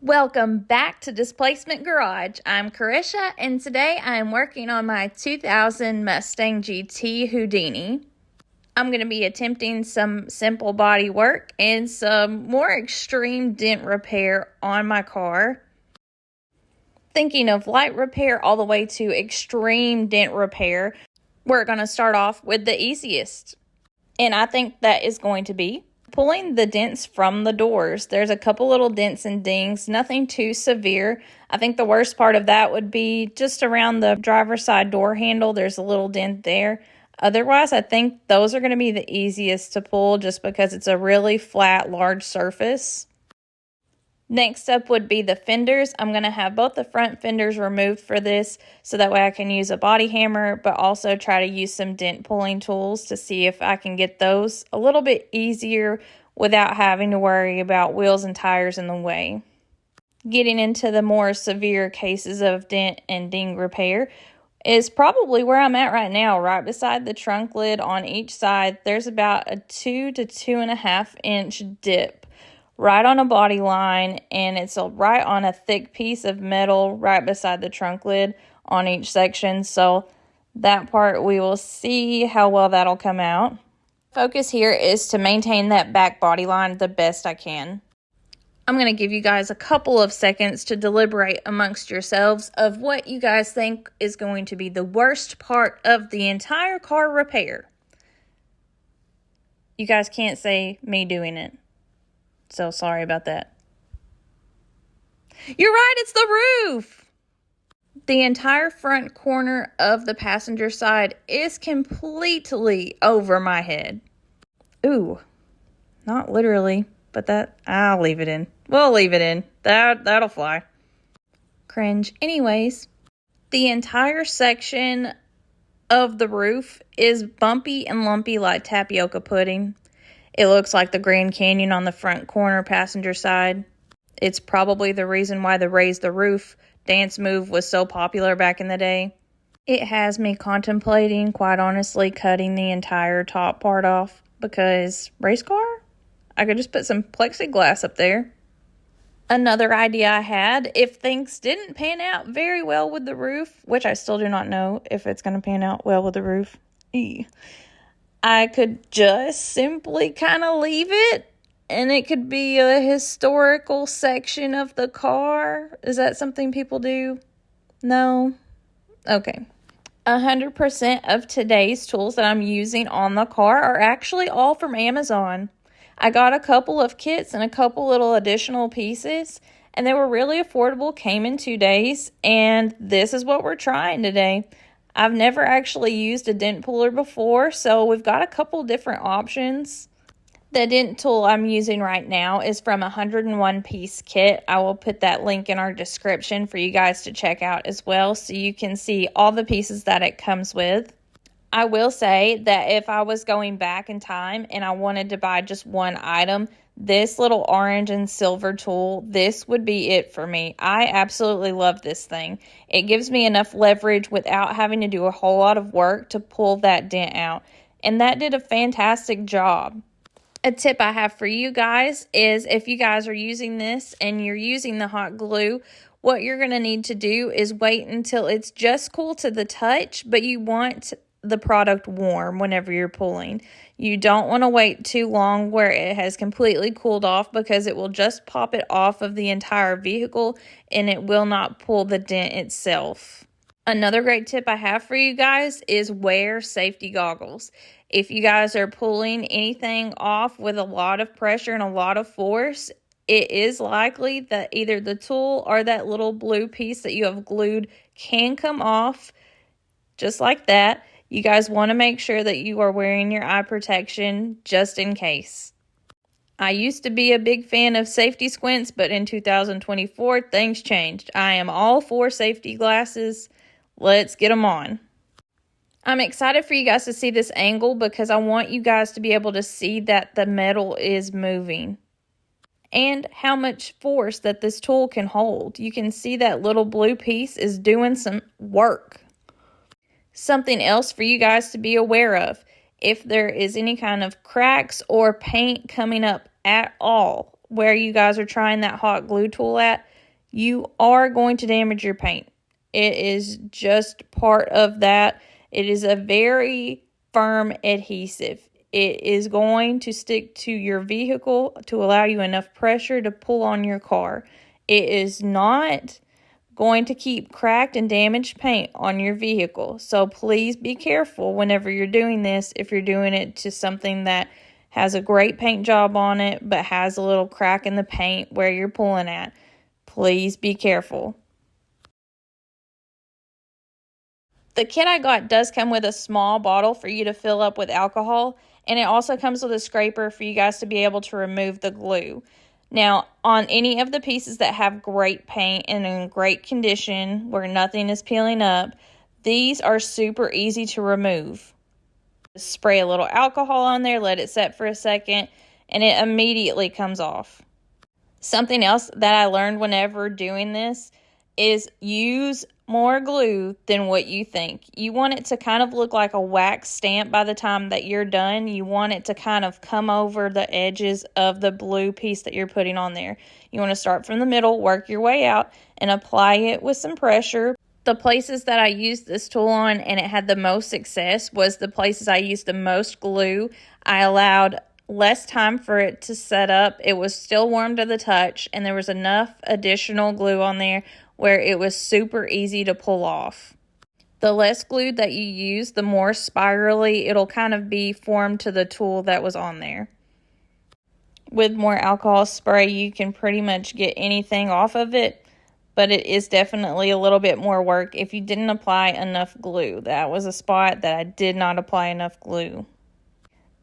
Welcome back to Displacement Garage. I'm Karisha, and today I am working on my 2000 Mustang GT Houdini. I'm going to be attempting some simple body work and some more extreme dent repair on my car. Thinking of light repair all the way to extreme dent repair, we're going to start off with the easiest. And I think that is going to be pulling the dents from the doors. There's a couple little dents and dings, nothing too severe. I think the worst part of that would be just around the driver's side door handle. There's a little dent there. Otherwise, I think those are going to be the easiest to pull just because it's a really flat, large surface. Next up would be the fenders. I'm going to have both the front fenders removed for this so that way I can use a body hammer, but also try to use some dent pulling tools to see if I can get those a little bit easier without having to worry about wheels and tires in the way. Getting into the more severe cases of dent and ding repair is probably where I'm at right now. Right beside the trunk lid on each side, there's about a 2 to 2.5 inch dip right on a body line, and it's right on a thick piece of metal right beside the trunk lid on each section. So that part, we will see how well that'll come out. Focus here is to maintain that back body line the best I can. I'm going to give you guys a couple of seconds to deliberate amongst yourselves of what you guys think is going to be the worst part of the entire car repair. You guys can't say me doing it. So sorry about that. You're right, it's the roof! The entire front corner of the passenger side is completely over my head. Ooh, not literally, but I'll leave it in. We'll leave it in. That'll fly. Cringe. Anyways, the entire section of the roof is bumpy and lumpy like tapioca pudding. It looks like the Grand Canyon on the front corner passenger side. It's probably the reason why the raise the roof dance move was so popular back in the day. It has me contemplating, quite honestly, cutting the entire top part off because race car? I could just put some plexiglass up there. Another idea I had, if things didn't pan out very well with the roof, which I still do not know if it's going to pan out well with the roof, I could just simply kind of leave it, and it could be a historical section of the car. Is that something people do? No? Okay. 100% of today's tools that I'm using on the car are actually all from Amazon. I got a couple of kits and a couple little additional pieces, and they were really affordable, came in 2 days, and this is what we're trying today. I've never actually used a dent puller before, so we've got a couple different options. The dent tool I'm using right now is from a 101-piece kit. I will put that link in our description for you guys to check out as well, so you can see all the pieces that it comes with. I will say that if I was going back in time and I wanted to buy just one item, this little orange and silver tool, this would be it for me. I absolutely love this thing. It gives me enough leverage without having to do a whole lot of work to pull that dent out. And that did a fantastic job. A tip I have for you guys is if you guys are using this and you're using the hot glue, what you're going to need to do is wait until it's just cool to the touch, but you want the product warm whenever you're pulling. You don't want to wait too long where it has completely cooled off because it will just pop it off of the entire vehicle and it will not pull the dent itself. Another great tip I have for you guys is wear safety goggles. If you guys are pulling anything off with a lot of pressure and a lot of force, it is likely that either the tool or that little blue piece that you have glued can come off just like that. You guys want to make sure that you are wearing your eye protection just in case. I used to be a big fan of safety squints, but in 2024, things changed. I am all for safety glasses. Let's get them on. I'm excited for you guys to see this angle because I want you guys to be able to see that the metal is moving and how much force that this tool can hold. You can see that little blue piece is doing some work. Something else for you guys to be aware of, if there is any kind of cracks or paint coming up at all where you guys are trying that hot glue tool at, you are going to damage your paint. It is just part of that. It is a very firm adhesive. It is going to stick to your vehicle to allow you enough pressure to pull on your car. It is not going to keep cracked and damaged paint on your vehicle. So please be careful whenever you're doing this, if you're doing it to something that has a great paint job on it but has a little crack in the paint where you're pulling at. Please be careful. The kit I got does come with a small bottle for you to fill up with alcohol, and it also comes with a scraper for you guys to be able to remove the glue. Now, on any of the pieces that have great paint and in great condition where nothing is peeling up, these are super easy to remove. Just spray a little alcohol on there, let it set for a second, and it immediately comes off. Something else that I learned whenever doing this is use more glue than what you think. You want it to kind of look like a wax stamp by the time that you're done. You want it to kind of come over the edges of the blue piece that you're putting on there. You want to start from the middle, work your way out, and apply it with some pressure. The places that I used this tool on and it had the most success was the places I used the most glue. I allowed less time for it to set up. It was still warm to the touch, and there was enough additional glue on there where it was super easy to pull off. The less glue that you use, the more spirally it'll kind of be formed to the tool that was on there. With more alcohol spray, you can pretty much get anything off of it, but it is definitely a little bit more work if you didn't apply enough glue. That was a spot that I did not apply enough glue.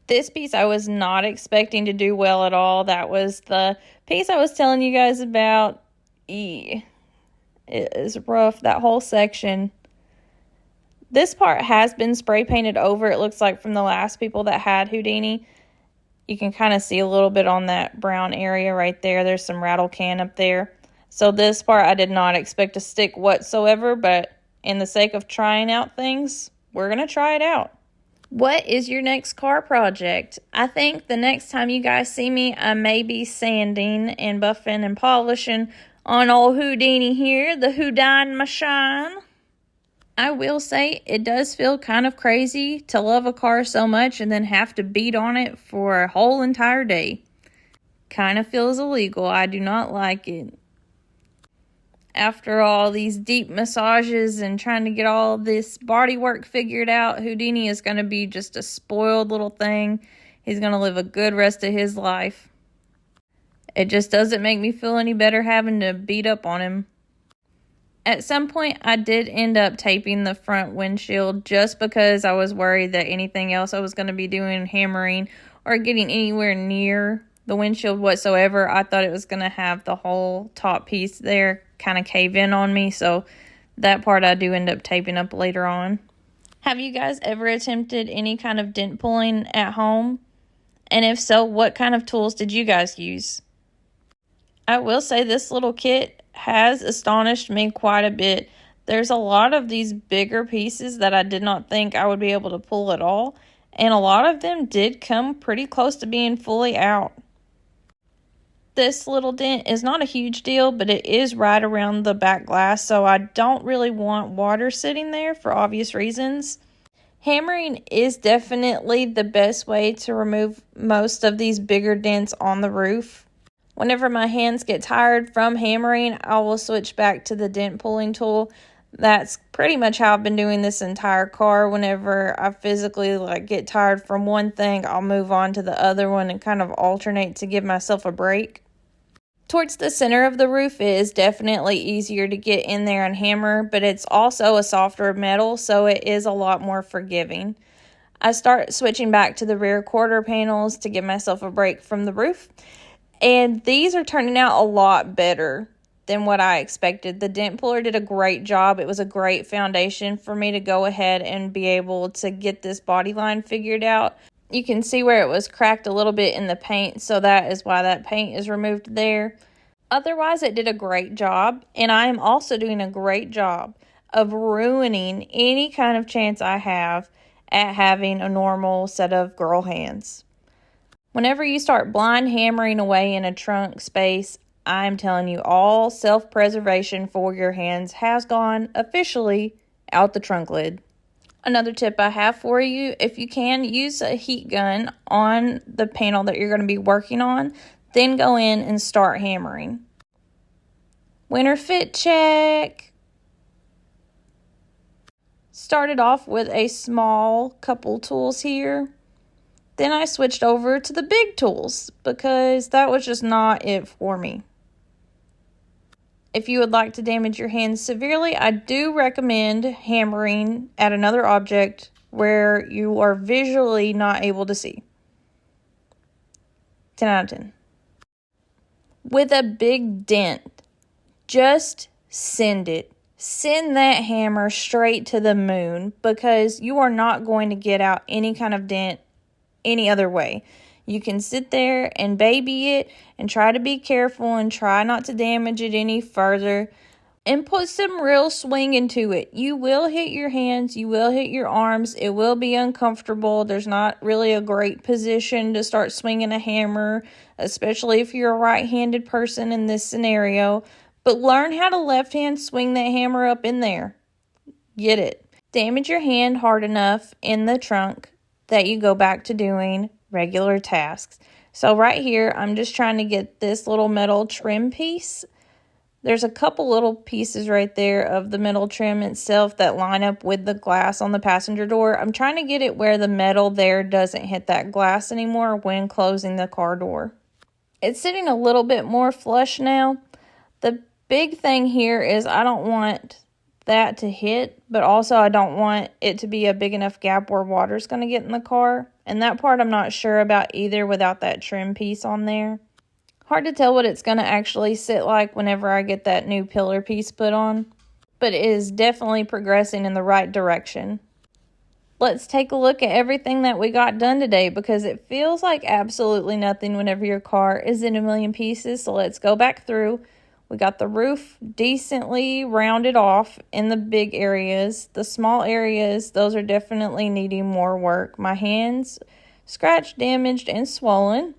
This piece I was not expecting to do well at all. That was the piece I was telling you guys about. It is rough, that whole section. This part has been spray painted over, it looks like, from the last people that had Houdini. You can kind of see a little bit on that brown area right there. There's some rattle can up there. So this part I did not expect to stick whatsoever, but in the sake of trying out things, we're going to try it out. What is your next car project? I think the next time you guys see me, I may be sanding and buffing and polishing on old Houdini here, the Houdini machine. I will say it does feel kind of crazy to love a car so much and then have to beat on it for a whole entire day. Kind of feels illegal. I do not like it. After all these deep massages and trying to get all this body work figured out, Houdini is going to be just a spoiled little thing. He's going to live a good rest of his life. It just doesn't make me feel any better having to beat up on him. At some point, I did end up taping the front windshield just because I was worried that anything else I was going to be doing, hammering, or getting anywhere near the windshield whatsoever, I thought it was going to have the whole top piece there kind of cave in on me. So that part I do end up taping up later on. Have you guys ever attempted any kind of dent pulling at home? And if so, what kind of tools did you guys use? I will say this little kit has astonished me quite a bit. There's a lot of these bigger pieces that I did not think I would be able to pull at all, and a lot of them did come pretty close to being fully out. This little dent is not a huge deal, but it is right around the back glass, so I don't really want water sitting there for obvious reasons. Hammering is definitely the best way to remove most of these bigger dents on the roof. Whenever my hands get tired from hammering, I will switch back to the dent pulling tool. That's pretty much how I've been doing this entire car. Whenever I physically get tired from one thing, I'll move on to the other one and kind of alternate to give myself a break. Towards the center of the roof, it is definitely easier to get in there and hammer, but it's also a softer metal, so it is a lot more forgiving. I start switching back to the rear quarter panels to give myself a break from the roof. And these are turning out a lot better than what I expected. The dent puller did a great job. It was a great foundation for me to go ahead and be able to get this body line figured out. You can see where it was cracked a little bit in the paint, so that is why that paint is removed there. Otherwise, it did a great job, and I am also doing a great job of ruining any kind of chance I have at having a normal set of girl hands. Whenever you start blind hammering away in a trunk space, I'm telling you, all self-preservation for your hands has gone officially out the trunk lid. Another tip I have for you, if you can, use a heat gun on the panel that you're going to be working on, then go in and start hammering. Winter fit check. Started off with a small couple tools here. Then I switched over to the big tools because that was just not it for me. If you would like to damage your hands severely, I do recommend hammering at another object where you are visually not able to see. 10 out of 10. With a big dent, just send it. Send that hammer straight to the moon because you are not going to get out any kind of dent any other way. You can sit there and baby it and try to be careful and try not to damage it any further and put some real swing into it. You will hit your hands, you will hit your arms, it will be uncomfortable. There's not really a great position to start swinging a hammer, especially if you're a right-handed person in this scenario. But learn how to left-hand swing that hammer up in there. Get it. Damage your hand hard enough in the trunk that you go back to doing regular tasks. So right here, I'm just trying to get this little metal trim piece. There's a couple little pieces right there of the metal trim itself that line up with the glass on the passenger door. I'm trying to get it where the metal there doesn't hit that glass anymore when closing the car door. It's sitting a little bit more flush now. The big thing here is I don't want that to hit, but also I don't want it to be a big enough gap where water's going to get in the car. And that part I'm not sure about either without that trim piece on there. Hard to tell what it's going to actually sit like whenever I get that new pillar piece put on, but it is definitely progressing in the right direction. Let's take a look at everything that we got done today because it feels like absolutely nothing whenever your car is in a million pieces. So let's go back through. We got the roof decently rounded off in the big areas. The small areas, those are definitely needing more work. My hands scratched, damaged, and swollen.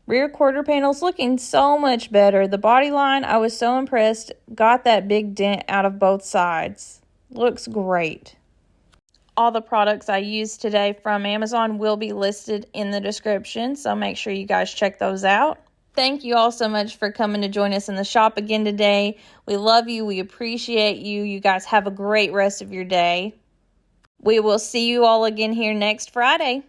Rear quarter panel's looking so much better. The body line, I was so impressed. Got that big dent out of both sides. Looks great. All the products I used today from Amazon will be listed in the description, so make sure you guys check those out. Thank you all so much for coming to join us in the shop again today. We love you. We appreciate you. You guys have a great rest of your day. We will see you all again here next Friday.